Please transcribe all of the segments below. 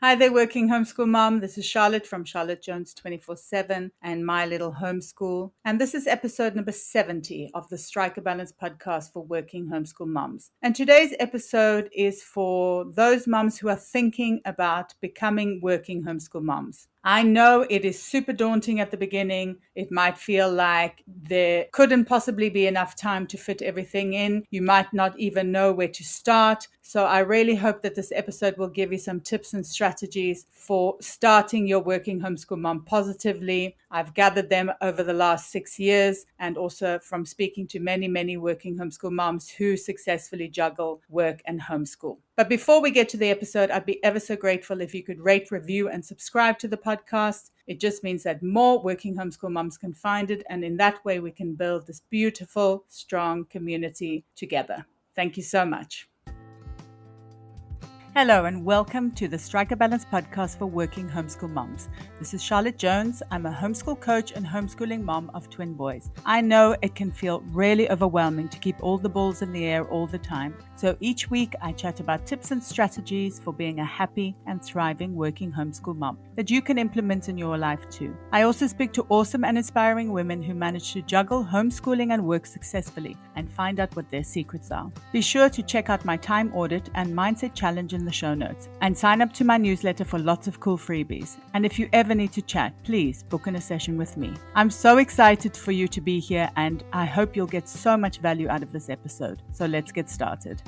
Hi there, Working Homeschool Mom. This is Charlotte from Charlotte Jones 24/7 and My Little Homeschool. And this is episode number 70 of the Strike a Balance podcast for Working Homeschool Moms. And today's episode is for those moms who are thinking about becoming working homeschool moms. I know it is super daunting at the beginning. It might feel like there couldn't possibly be enough time to fit everything in. You might not even know where to start. So I really hope that this episode will give you some tips and strategies for starting your working homeschool mom positively. I've gathered them over the last 6 years and also from speaking to many working homeschool moms who successfully juggle work and homeschool. But before we get to the episode, I'd be ever so grateful if you could rate, review, and subscribe to the podcast. It just means that more working homeschool moms can find it. And in that way, we can build this beautiful, strong community together. Thank you so much. Hello and welcome to the Strike a Balance podcast for working homeschool moms. This is Charlotte Jones. I'm a homeschool coach and homeschooling mom of twin boys. I know it can feel really overwhelming to keep all the balls in the air all the time. So each week I chat about tips and strategies for being a happy and thriving working homeschool mom that you can implement in your life too. I also speak to awesome and inspiring women who manage to juggle homeschooling and work successfully and find out what their secrets are. Be sure to check out my time audit and mindset challenge in the show notes and sign up to my newsletter for lots of cool freebies. And if you ever need to chat, please book in a session with me. I'm so excited for you to be here and I hope you'll get so much value out of this episode. So let's get started.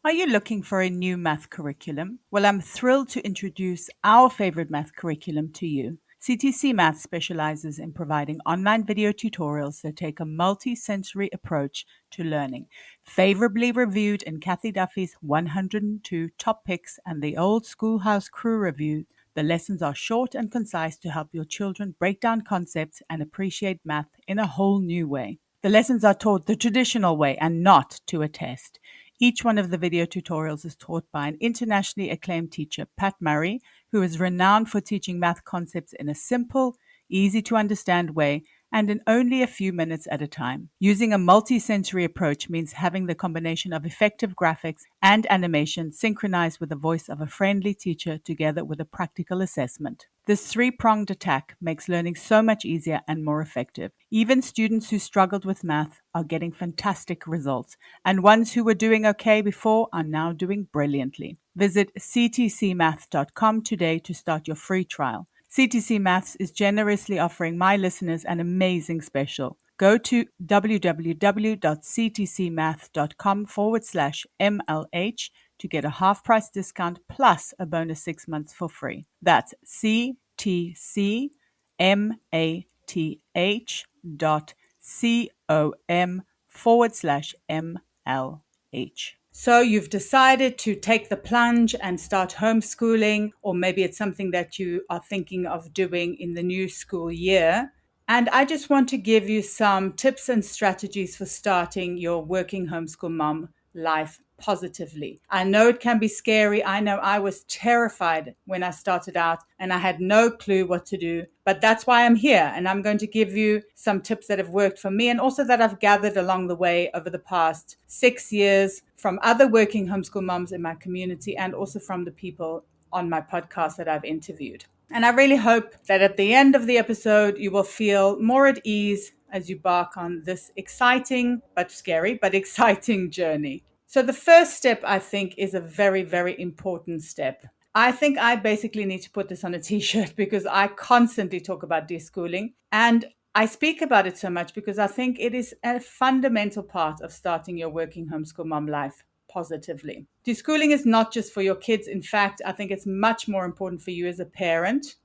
Are you looking for a new math curriculum? Well, I'm thrilled to introduce our favorite math curriculum to you. CTCMath specializes in providing online video tutorials that take a multi-sensory approach to learning. Favorably reviewed in Cathy Duffy's 102 top picks and the old Schoolhouse crew review, the lessons are short and concise to help your children break down concepts and appreciate math in a whole new way. The lessons are taught the traditional way and not to a test. Each one of the video tutorials is taught by an internationally acclaimed teacher, Pat Murray, who is renowned for teaching math concepts in a simple, easy to understand way and in only a few minutes at a time. Using a multi-sensory approach means having the combination of effective graphics and animation synchronized with the voice of a friendly teacher together with a practical assessment. This three-pronged attack makes learning so much easier and more effective. Even students who struggled with math are getting fantastic results, and ones who were doing okay before are now doing brilliantly. Visit ctcmath.com today to start your free trial. CTC Maths is generously offering my listeners an amazing special. Go to www.ctcmath.com/MLH to get a half price discount plus a bonus 6 months for free. That's ctcmath.com/MLH. So you've decided to take the plunge and start homeschooling, or maybe it's something that you are thinking of doing in the new school year. And I just want to give you some tips and strategies for starting your working homeschool mom life positively. I know it can be scary. I know I was terrified when I started out and I had no clue what to do, but that's why I'm here. And I'm going to give you some tips that have worked for me and also that I've gathered along the way over the past 6 years from other working homeschool moms in my community and also from the people on my podcast that I've interviewed. And I really hope that at the end of the episode, you will feel more at ease as you embark on this exciting, but scary, but exciting journey. So the first step, I think, is a very important step. I think I basically need to put this on a t-shirt because I constantly talk about deschooling. And I speak about it so much because I think it is a fundamental part of starting your working homeschool mom life positively. Deschooling is not just for your kids. In fact, I think it's much more important for you as a parent.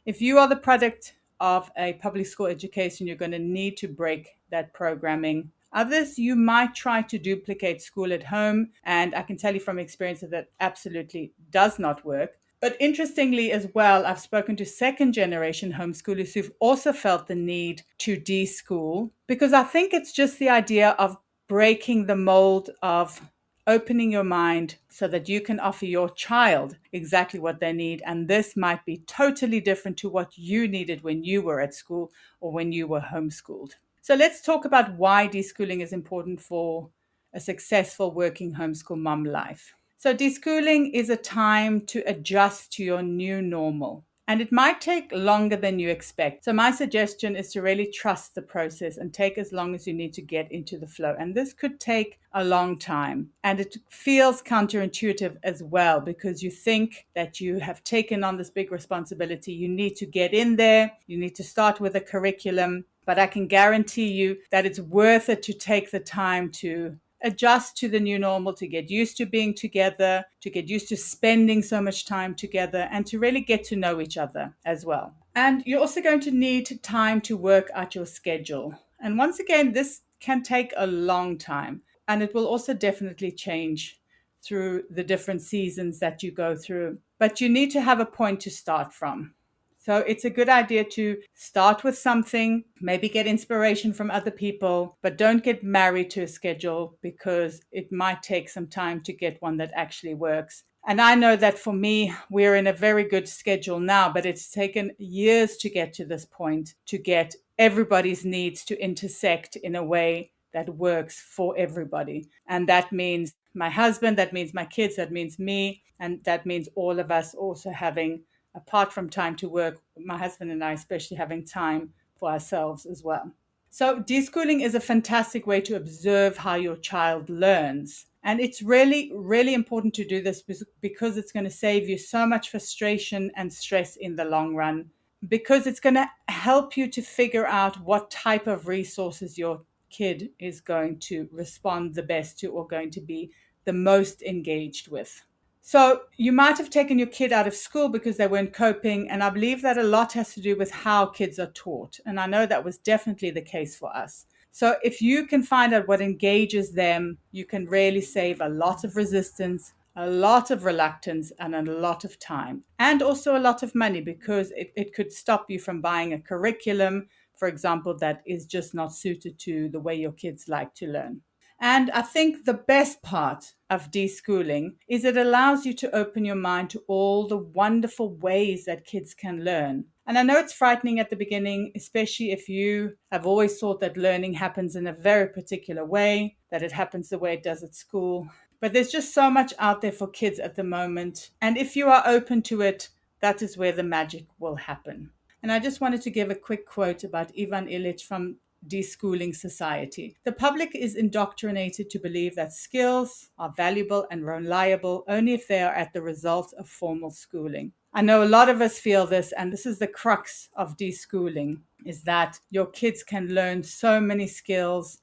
If you are the product of a public school education, you're going to need to break that programming. Others, you might try to duplicate school at home, and I can tell you from experience that that absolutely does not work. But interestingly as well, I've spoken to second generation homeschoolers who've also felt the need to deschool because I think it's just the idea of breaking the mold of opening your mind so that you can offer your child exactly what they need. And this might be totally different to what you needed when you were at school or when you were homeschooled. So let's talk about why deschooling is important for a successful working homeschool mom life. So deschooling is a time to adjust to your new normal. And it might take longer than you expect. So my suggestion is to really trust the process and take as long as you need to get into the flow. And this could take a long time. And it feels counterintuitive as well, because you think that you have taken on this big responsibility. You need to get in there. You need to start with a curriculum. But I can guarantee you that it's worth it to take the time to adjust to the new normal, to get used to being together, to get used to spending so much time together, and to really get to know each other as well. And you're also going to need time to work out your schedule. And once again, this can take a long time, and it will also definitely change through the different seasons that you go through. But you need to have a point to start from. So it's a good idea to start with something, maybe get inspiration from other people, but don't get married to a schedule, because it might take some time to get one that actually works. And I know that for me, we're in a very good schedule now, but it's taken years to get to this point, to get everybody's needs to intersect in a way that works for everybody. And that means my husband, that means my kids, that means me, and that means all of us also having, apart from time to work, my husband and I especially having time for ourselves as well. So deschooling is a fantastic way to observe how your child learns. And it's really, really important to do this because it's going to save you so much frustration and stress in the long run, because it's going to help you to figure out what type of resources your kid is going to respond the best to, or going to be the most engaged with. So you might have taken your kid out of school because they weren't coping. And I believe that a lot has to do with how kids are taught. And I know that was definitely the case for us. So if you can find out what engages them, you can really save a lot of resistance, a lot of reluctance, and a lot of time. And also a lot of money, because it could stop you from buying a curriculum, for example, that is just not suited to the way your kids like to learn. And I think the best part of deschooling is it allows you to open your mind to all the wonderful ways that kids can learn. And I know it's frightening at the beginning, especially if you have always thought that learning happens in a very particular way, that it happens the way it does at school. But there's just so much out there for kids at the moment. And if you are open to it, that is where the magic will happen. And I just wanted to give a quick quote about Ivan Illich from Deschooling Society. The public is indoctrinated to believe that skills are valuable and reliable only if they are at the result of formal schooling. I know a lot of us feel this, and this is the crux of deschooling, is that your kids can learn so many skills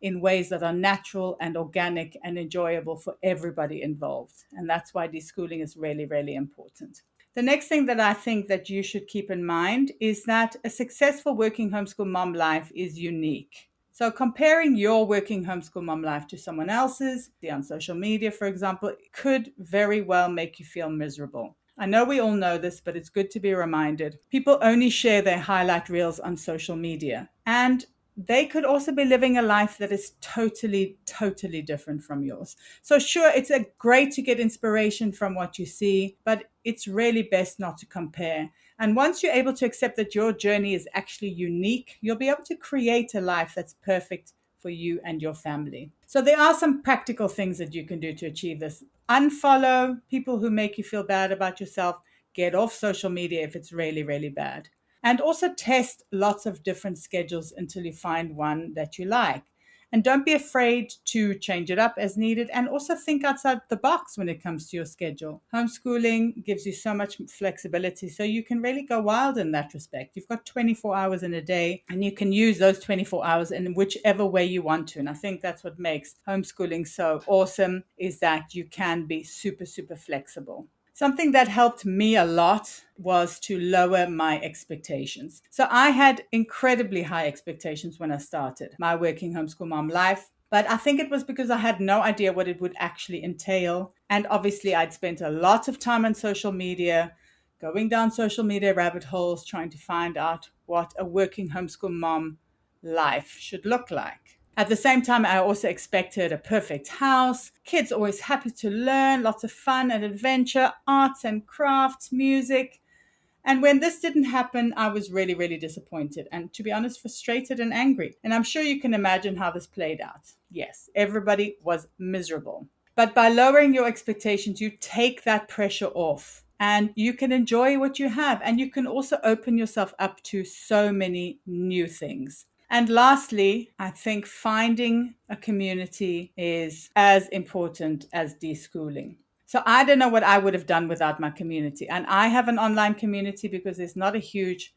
in ways that are natural and organic and enjoyable for everybody involved. And that's why deschooling is really, really important. The next thing that I think that you should keep in mind is that a successful working homeschool mom life is unique. So comparing your working homeschool mom life to someone else's, on social media, for example, could very well make you feel miserable. I know we all know this, but it's good to be reminded. People only share their highlight reels on social media, and they could also be living a life that is totally, totally different from yours. So sure, it's great to get inspiration from what you see, but it's really best not to compare. And once you're able to accept that your journey is actually unique, you'll be able to create a life that's perfect for you and your family. So there are some practical things that you can do to achieve this. Unfollow people who make you feel bad about yourself. Get off social media if it's really, really bad. And also test lots of different schedules until you find one that you like. And don't be afraid to change it up as needed, and also think outside the box when it comes to your schedule. Homeschooling gives you so much flexibility, so you can really go wild in that respect. You've got 24 hours in a day, and you can use those 24 hours in whichever way you want to. And I think that's what makes homeschooling so awesome, is that you can be super, super flexible. Something that helped me a lot was to lower my expectations. So I had incredibly high expectations when I started my working homeschool mom life, but I think it was because I had no idea what it would actually entail. And obviously I'd spent a lot of time on social media, going down social media rabbit holes, trying to find out what a working homeschool mom life should look like. At the same time, I also expected a perfect house, kids always happy to learn, lots of fun and adventure, arts and crafts, music. And when this didn't happen, I was really, really disappointed and, to be honest, frustrated and angry. And I'm sure you can imagine how this played out. Yes, everybody was miserable. But by lowering your expectations, you take that pressure off and you can enjoy what you have. And you can also open yourself up to so many new things. And lastly, I think finding a community is as important as deschooling. So I don't know what I would have done without my community. And I have an online community because there's not a huge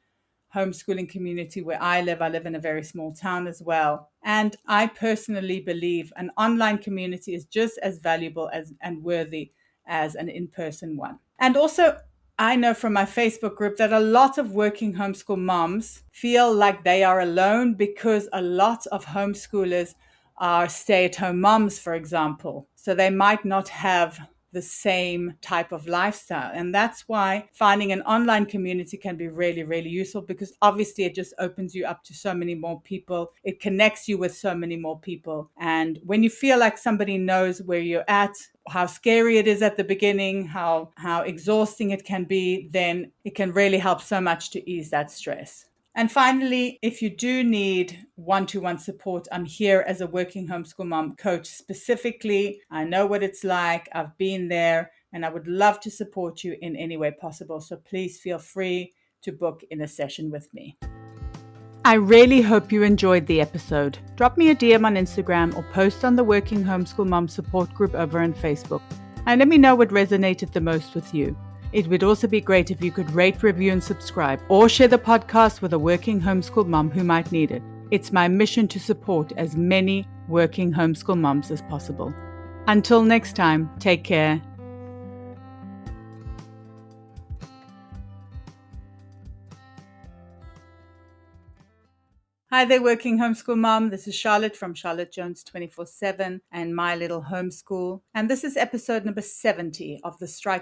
homeschooling community where I live. I live in a very small town as well. And I personally believe an online community is just as valuable as and worthy as an in-person one. And also, I know from my Facebook group that a lot of working homeschool moms feel like they are alone because a lot of homeschoolers are stay-at-home moms, for example. So they might not have the same type of lifestyle. And that's why finding an online community can be really, really useful, because obviously it just opens you up to so many more people. It connects you with so many more people. And when you feel like somebody knows where you're at, how scary it is at the beginning, how exhausting it can be, then it can really help so much to ease that stress. And finally, if you do need one-to-one support, I'm here as a working homeschool mom coach specifically. I know what it's like. I've been there, and I would love to support you in any way possible. So please feel free to book in a session with me. I really hope you enjoyed the episode. Drop me a DM on Instagram or post on the Working Homeschool Mom support group over on Facebook, and let me know what resonated the most with you. It would also be great if you could rate, review, and subscribe, or share the podcast with a working homeschool mom who might need it. It's my mission to support as many working homeschool moms as possible. Until next time, take care. Hi there, working homeschool mom. This is Charlotte from Charlotte Jones 24/7 and My Little Homeschool. And this is episode number 70 of the Strike